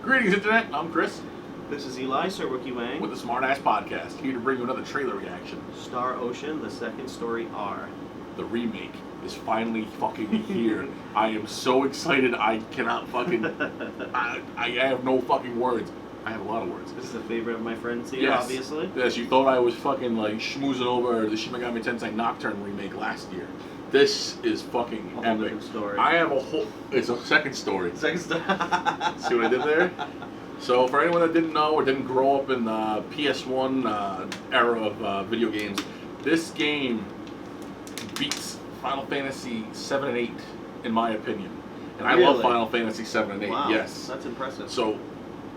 Greetings, Internet. I'm Chris This is Eli, Sir Wookie Wang. with the SmartAssPodCast, here to bring you another trailer reaction. Star Ocean, the second story R. The remake is finally fucking here. I am so excited. I cannot fucking. I have no fucking words. I have a lot of words. This is a favorite of my friends here, Yes. obviously. Yes, you thought I was fucking like schmoozing over the Shin Megami Tensei Nocturne remake last year. This is fucking A whole epic. different story. I have a whole. It's a second story. Second story. See what I did there? So for anyone that didn't know or didn't grow up in the PS1 era of video games, this game beats Final Fantasy VII and 8 in my opinion. And I love Really? Final Fantasy VII and 8. Wow, Yes. that's impressive. So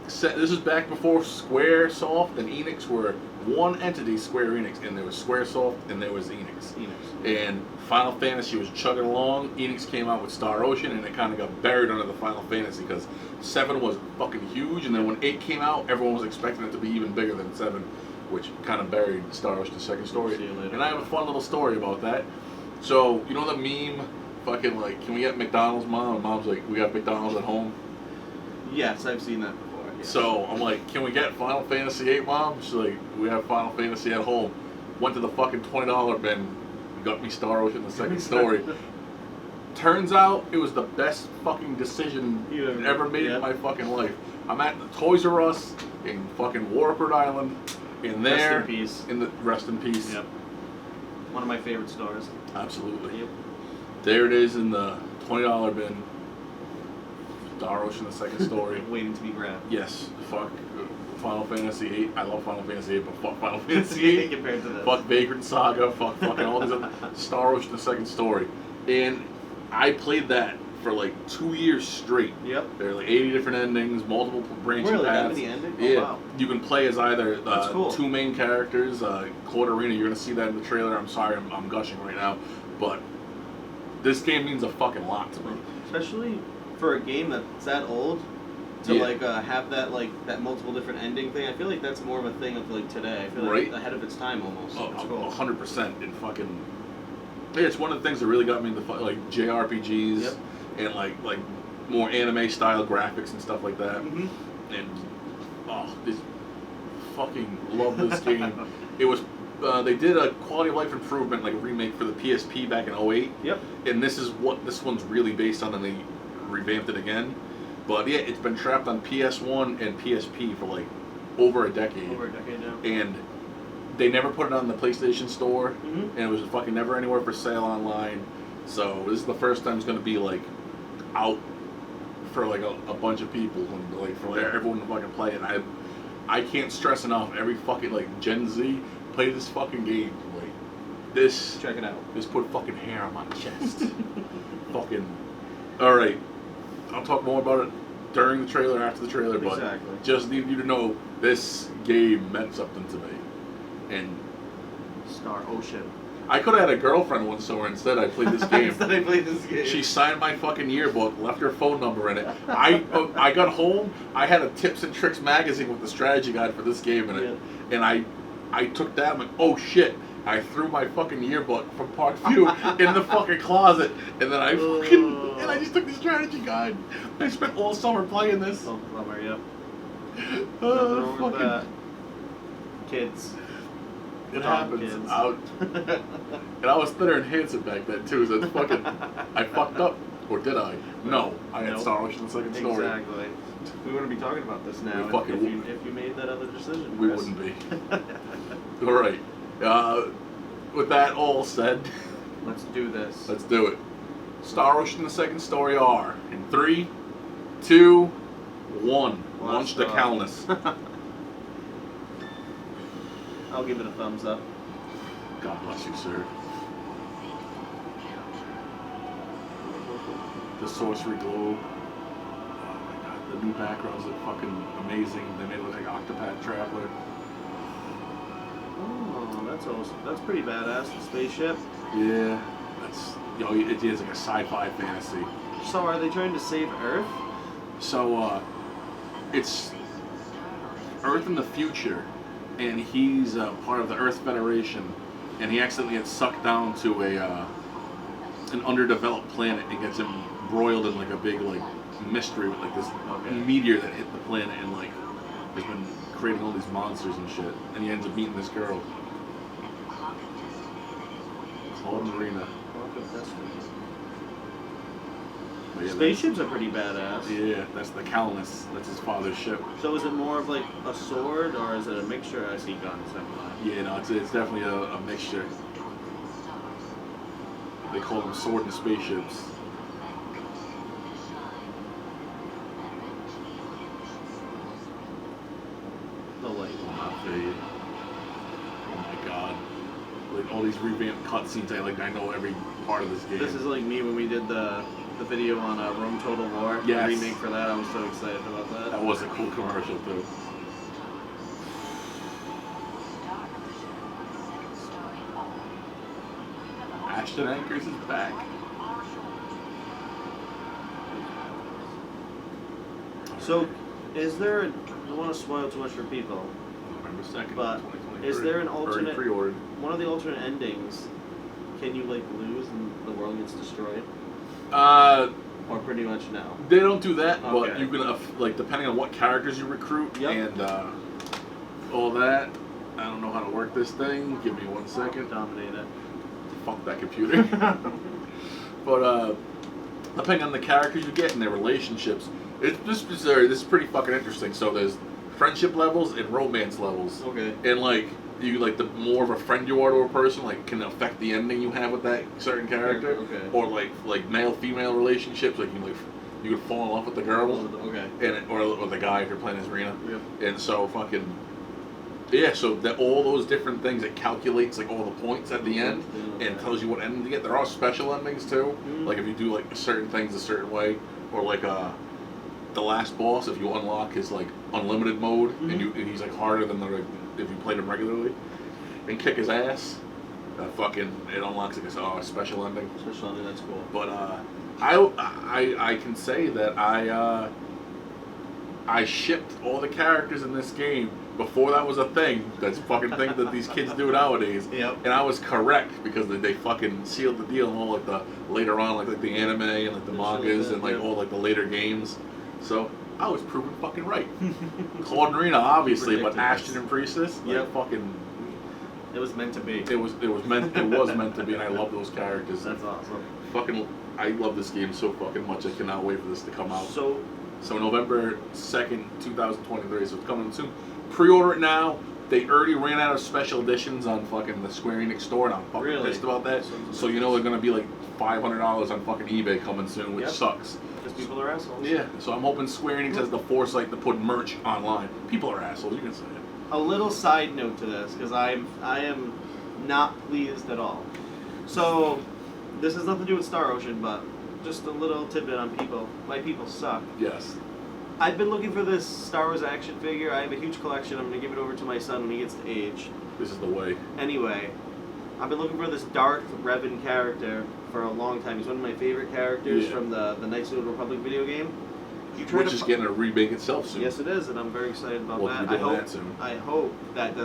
this is back before Squaresoft and Enix were one entity, Square-Enix, and there was Squaresoft and there was Enix. And Final Fantasy was chugging along. Enix came out with Star Ocean, and it kind of got buried under the Final Fantasy because 7 was fucking huge, and then when 8 came out, everyone was expecting it to be even bigger than 7, which kind of buried Star Ocean, the second story. See you later. And I have a fun little story about that. So, you know the meme, fucking like, can we get McDonald's, Mom? And Mom's like, we got McDonald's at home. Yes, I've seen that before. Yes. So I'm like, can we get Final Fantasy VIII, Mom? She's like, we have Final Fantasy at home. Went to the fucking $20 bin, got me Star Ocean, the second story. Turns out it was the best fucking decision You ever made in my fucking life. I'm at the Toys R Us in fucking Warford Island. In there, Rest in peace. in the rest in peace. Yep. One of my favorite stores. Absolutely. Yep. There it is in the $20 bin. Star Ocean, the second story. Waiting to be grabbed. Yes, fuck Final Fantasy VIII. I love Final Fantasy VIII, but fuck Final Fantasy VIII. Compared to this. Fuck Vagrant Saga. Fuck fucking all these other Star Ocean, the second story. And I played that for like 2 years straight. Yep. There are like 80 different endings, multiple branching Really? That paths. many endings? Oh, Yeah. wow. You can play as either That's cool. two main characters. Claude Arena, you're gonna see that in the trailer. I'm sorry, I'm gushing right now, but this game means a fucking lot to me. Especially for a game that's that old, to Yeah. have that multiple different ending thing. I feel like that's more of a thing of like today. I feel like Right. ahead of its time almost. Oh, It's cool. 100%. And fucking, yeah, it's one of the things that really got me into like JRPGs. Yep. And like more anime style graphics and stuff like that. Mm-hmm. And this fucking love this game. It was they did a quality of life improvement, like a remake for the PSP back in 2008. Yep. And this is what this one's really based on, and they revamped it again. But yeah, it's been trapped on PS1 and PSP for like over a decade. Over a decade now. And they never put it on the PlayStation Store, Mm-hmm. and it was fucking never anywhere for sale online. So this is the first time it's going to be like out for like a bunch of people, and like for everyone to fucking play. And I can't stress enough, every fucking like Gen Z, play this fucking game. Like this, Check it out. this put fucking hair on my chest. Fucking. All right, I'll talk more about it during the trailer, after the trailer, but Exactly. just need you to know this game meant something to me. And Star Ocean. I could have had a girlfriend once, so instead I played this game. Instead I played this game. She signed my fucking yearbook, left her phone number in it. I got home, I had a Tips and Tricks magazine with the strategy guide for this game in it. And I took that, I'm like, oh shit. I threw my fucking yearbook from Parkview in the fucking closet, and then I just took the strategy guide. I spent all summer playing this. Oh, bummer, yep. Nothing Uh, wrong with fucking, that. Kids. it Dumb happens. kids. And I was thinner and handsome back then too, so it's fucking, I fucked up. Or did I? No, I had Nope. Star Ocean, the second story. Exactly. We wouldn't be talking about this now We fucking if you made that other decision. We Chris. wouldn't be. Alright. With that all said, Let's do this. let's do it. Star Ocean, the second story R. In 3, 2, 1. Launch the Calnus. I'll give it a thumbs up. God bless you, sir. The Sorcery Globe. Oh my god, the new backgrounds look fucking amazing. They made it look like Octopath Traveler. Oh, that's awesome. That's pretty badass. The spaceship. Yeah, that's, you know, it is like a sci-fi fantasy. So are they trying to save Earth? So, it's Earth in the future, and he's part of the Earth Federation, and he accidentally gets sucked down to an underdeveloped planet and gets embroiled in like a big like mystery with like this meteor that hit the planet and like has been creating all these monsters and shit. And he ends up meeting this girl. Claude Marina. Yeah, Spaceships are pretty badass. Yeah, that's the Calnus. That's his father's ship. So is it more of like a sword, or is it a mixture? I see guns. Yeah, no, it's definitely a mixture. They call them sword and spaceships. The light. Oh my god. Like all these revamped cutscenes, I know every part of this game. This is like me when we did the video on Rome Total War. Yes. The remake for that. I was so excited about that. That was a cool commercial too. Ashton Anchors is back. So, is there? I don't want to spoil too much for people. November 2nd, But 2023. is there an alternate? Pre-ordered. One of the alternate endings. Can you like lose and the world gets destroyed? Or pretty much no. They don't do that, but Okay. you can like depending on what characters you recruit Yep. and all that. I don't know how to work this thing. Give me 1 second. Dominate it. Fuck that computer. But depending on the characters you get and their relationships, this is pretty fucking interesting. So there's friendship levels and romance levels. Okay. And like you like the more of a friend you are to a person, like can affect the ending you have with that certain character. Okay. Or like male female relationships, like you could fall in love with the girl. Okay. And or the guy if you're playing as Rena. Yep. And so fucking yeah, so that all those different things, it calculates like all the points at the end and tells you what ending to get. There are special endings too, like if you do like certain things a certain way, or like the last boss, if you unlock his like unlimited mode and he's like harder than if you played him regularly and kick his ass, fucking it unlocks like a special ending. Special ending, that's cool. But I can say that I shipped all the characters in this game before that was a thing. That's fucking thing that these kids do nowadays. Yep. And I was correct because they fucking sealed the deal and all like the later on like the anime and like the mangas and like all like the later games. So I was proven fucking right. Claude Marina obviously, but Ashton and Priestess, like fucking. It was meant to be. It was meant to be, and I love those characters. That's awesome. Fucking, I love this game so fucking much. I cannot wait for this to come out. So November 2nd, 2023. So it's coming soon. Pre-order it now. They already ran out of special editions on fucking the Square-Enix store, and I'm fucking pissed about that. So you know they're gonna be like $500 on fucking eBay coming soon, which sucks. Because people are assholes. Yeah. So I'm hoping Square-Enix has the foresight to put merch online. People are assholes. You can say it. A little side note to this, because I am not pleased at all. So this has nothing to do with Star Ocean, but just a little tidbit on people. My people suck. Yes. I've been looking for this Star Wars action figure. I have a huge collection. I'm going to give it over to my son when he gets to age. This is the way. Anyway, I've been looking for this Darth Revan character for a long time. He's one of my favorite characters from the Knights of the Republic video game. Which is getting a remake itself soon. Yes, it is, and I'm very excited about We'll that. be doing that soon. I hope that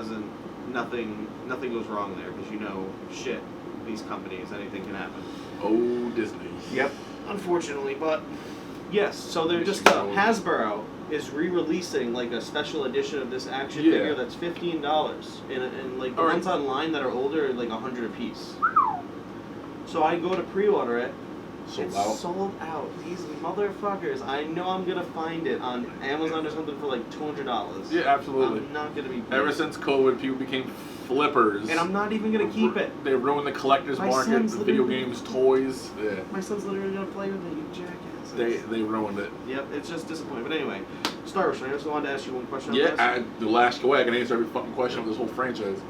nothing goes wrong there, because shit, these companies, anything can happen. Oh, Disney. Yep. Unfortunately, but yes. So they're just Hasbro is re-releasing like a special edition of this action figure that's $15, and like the ones online that are older are like $100 a piece. So I go to pre-order it. Sold out. These motherfuckers. I know I'm gonna find it on Amazon or something for like $200. Yeah, absolutely. I'm not gonna be pleased. Ever since COVID, people became flippers. And I'm not even gonna keep it. They ruined the collector's market, video games, toys. Yeah. My son's literally gonna play with it, you jackasses. They ruined it. Yep, it's just disappointing. But anyway, Star Wars, I just wanted to ask you one question on Yeah, this. the last go away, I can answer every fucking question of this whole franchise.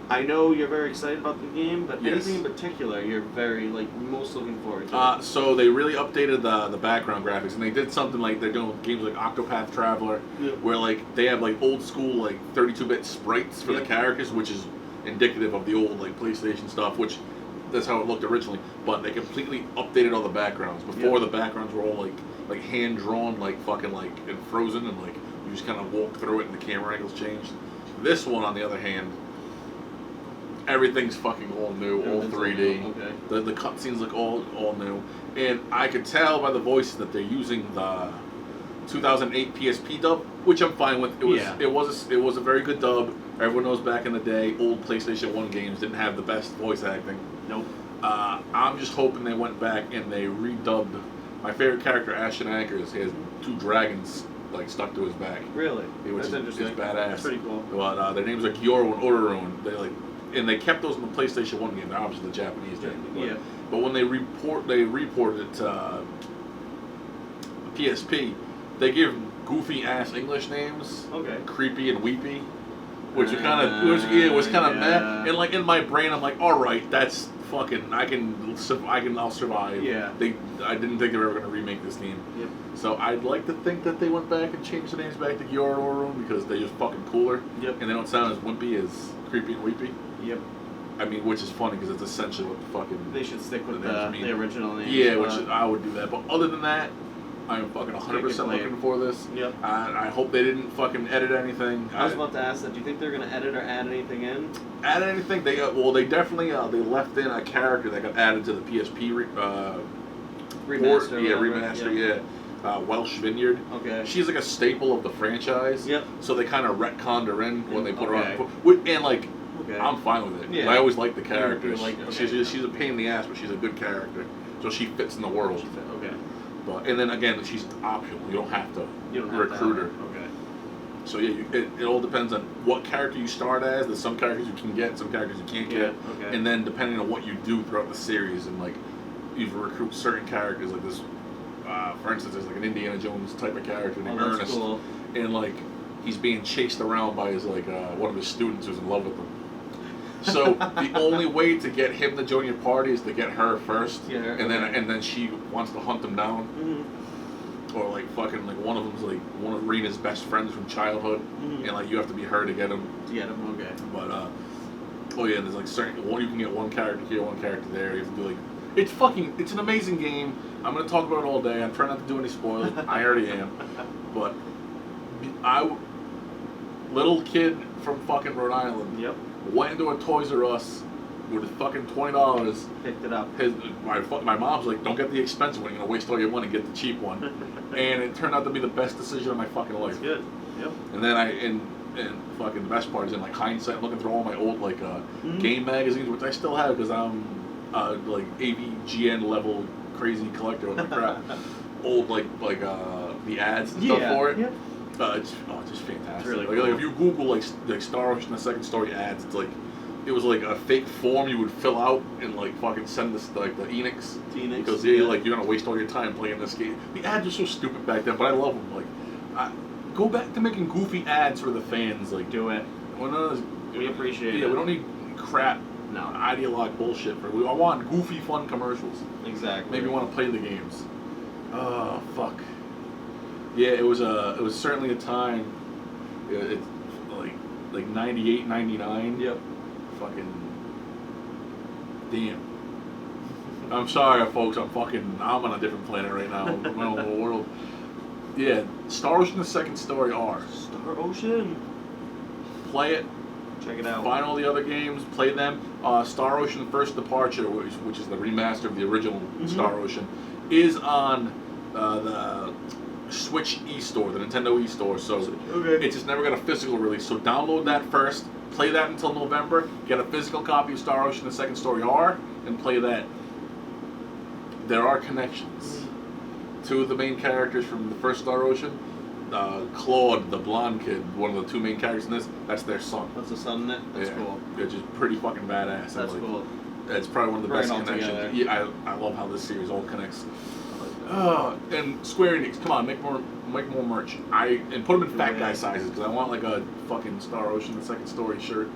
I know you're very excited about the game, but Yes. anything in particular you're very most looking forward to? So they really updated the background graphics, and they did something like they're doing with games like Octopath Traveler, where like they have like old school like 32-bit sprites for the characters, which is indicative of the old like PlayStation stuff, which that's how it looked originally. But they completely updated all the backgrounds. Before the backgrounds were all like hand drawn, like fucking like and frozen, and like you just kind of walk through it, and the camera angles changed. This one, on the other hand, everything's fucking all new, all 3D. Okay. The cutscenes look all new, and I could tell by the voices that they're using the 2008 PSP dub, which I'm fine with. It was a very good dub. Everyone knows back in the day, old PlayStation 1 games didn't have the best voice acting. Nope. I'm just hoping they went back and they redubbed my favorite character, Ashton Anchors. He has 2 dragons like stuck to his back. Really? That's interesting. It's badass. That's pretty cool. But their names are Gyoru and Ororun. They kept those in the PlayStation 1 game. They're obviously the Japanese name. But when they reported it to PSP, they give goofy ass English names. Okay. Creepy and weepy. Which was kind of meh. And like in my brain, I'm like, all right, that's fucking. I'll survive. Yeah. I didn't think they were ever gonna remake this game. Yep. So I'd like to think that they went back and changed the names back to Gyoru and Ororun because they're just fucking cooler. Yep. And they don't sound as wimpy as creepy and weepy. Yep. I mean, which is funny because it's essentially what the fucking. They should stick with the original names. Yeah, I would do that. But other than that, I'm fucking 100% looking for this. Yep. I hope they didn't fucking edit anything. I was about to ask that. Do you think they're gonna edit or add anything in? Add anything? They definitely they left in a character that got added to the PSP remaster. Yeah. Welsh Vineyard. Okay. She's like a staple of the franchise. Yep. So they kind of retconned her in when they put her on. And like, I'm fine with it. Yeah. I always like the character. She's a pain in the ass, but she's a good character. So she fits in the world. Okay. And then again, she's optional. You don't have to recruit her. Okay. So yeah, it all depends on what character you start as. There's some characters you can get, some characters you can't get. Okay. And then depending on what you do throughout the series, and like you recruit certain characters, like this. For instance, there's like an Indiana Jones type of character named Ernest, cool. And like he's being chased around by his one of his students who's in love with him. So the only way to get him to join your party is to get her first, and then she wants to hunt him down, or like fucking like one of them's like one of Rena's best friends from childhood, and like you have to be her to get him. Okay. But there's like certain you can get one character here, one character there. You have to do like it's an amazing game. I'm gonna talk about it all day. I'm trying not to do any spoilers. I already am, but little kid from fucking Rhode Island. Yep. Went into a Toys R Us with fucking $20. Picked it up. My mom's like, don't get the expensive one. You're gonna waste all your money. Get the cheap one. And it turned out to be the best decision of my fucking life. That's good. Yep. And then and fucking the best part is in like hindsight, looking through all my old game magazines, which I still have because I'm like AVGN level crazy collector of the crap. Old the ads and stuff for it. Yep. It's just fantastic. It's really cool. Like if you Google like Star Ocean the Second Story ads, it's like it was like a fake form you would fill out and like fucking send this like the Enix. Because like you're gonna waste all your time playing this game. The ads are so stupid back then, but I love them. Like, go back to making goofy ads for the fans. Like, do it. We appreciate it. Yeah, we don't need crap. No. Ideologue bullshit. I want goofy, fun commercials. Exactly. Maybe want to play the games. Oh fuck. Yeah, it was certainly a time. It's like 98, 99. Yep. Fucking damn. I'm sorry, folks. I'm on a different planet right now. I'm in a whole world. Yeah, Star Ocean: The Second Story R. Star Ocean. Play it. Check it out. Find all the other games. Play them. Star Ocean: First Departure, which is the remaster of the original Star Ocean, is on the Switch eStore, the Nintendo eStore. So it's just never got a physical release. So download that first. Play that until November. Get a physical copy of Star Ocean: The Second Story R, and play that. There are connections. Two of the main characters from the first Star Ocean, Claude, the blonde kid, one of the two main characters in this, that's their son. That's the son in it? That's cool. They're just pretty fucking badass. That's cool. It's probably one of the best connections. Together. Yeah, I love how this series all connects. And Square-Enix, come on, make more merch. And put them in fat guy sizes because I want like a fucking Star Ocean: The Second Story shirt.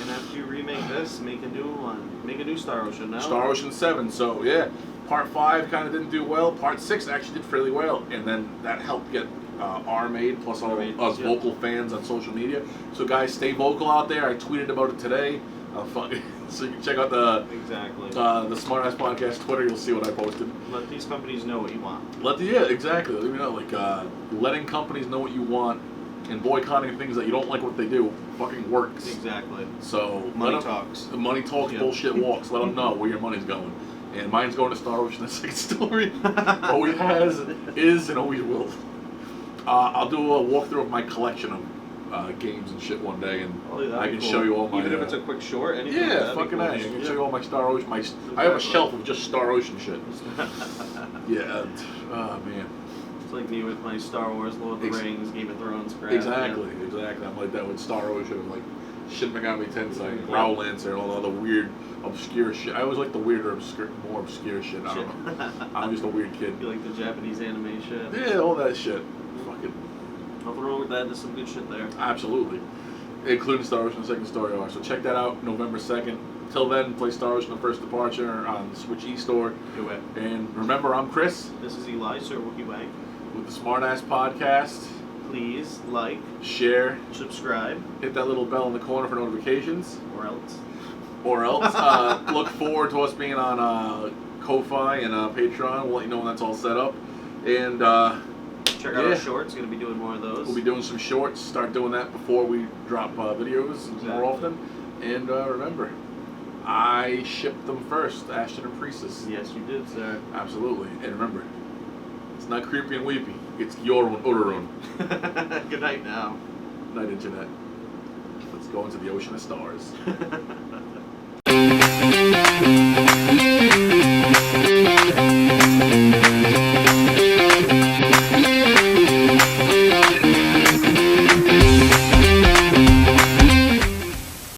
And after you remake this, make a new one. Make a new Star Ocean now. Star Ocean 7. So yeah, Part 5 kind of didn't do well. Part 6 actually did fairly well, and then that helped get R made plus all us vocal fans on social media. So guys, stay vocal out there. I tweeted about it today. So you can check out the SmartAssPodCast Twitter. You'll see what I posted. Let these companies know what you want. Exactly. Let me know. Letting companies know what you want And boycotting things that you don't like what they do fucking works. Exactly. So money talks. Money talks, bullshit walks. Let them know where your money's going. And mine's going to Star Ocean, the second story. Always has, is, and always will. I'll do a walkthrough of my collection of games and shit one day, and I can show you all my... Even if it's a quick short, anything. Yeah, fucking A. I can show you all my Star Ocean. I have a shelf of just Star Ocean shit. Yeah, oh man. It's like me with my Star Wars, Lord of the Rings, Game of Thrones crap. Exactly. I'm like that with Star Ocean, like Shin Megami Tensei, Growlancer, and all the weird, obscure shit. I always like the weirder, more obscure shit. I don't know. I'm just a weird kid. You like the Japanese anime shit? Yeah, all that shit. Fucking. Nothing wrong with that. There's some good shit there. Absolutely. Including Star Ocean, the second story arc. So check that out November 2nd. Till then, play Star Ocean, the first departure on the Switch eStore. Do it. And remember, I'm Chris. This is Eli, Sir Wookie Wang. With the SmartAssPodCast. Please like, share, subscribe, hit that little bell in the corner for notifications. Or else. Look forward to us being on Ko-Fi and Patreon. We'll let you know when that's all set up. And check out our shorts. Going to be doing more of those. We'll be doing some shorts. Start doing that before we drop videos more often. And remember, I shipped them first, Ashton and Priestess. Yes, you did, sir. Absolutely. And remember, it's not creepy and weepy. It's Yorun Urarun. Good night now. Night, Internet. Let's go into the ocean of stars.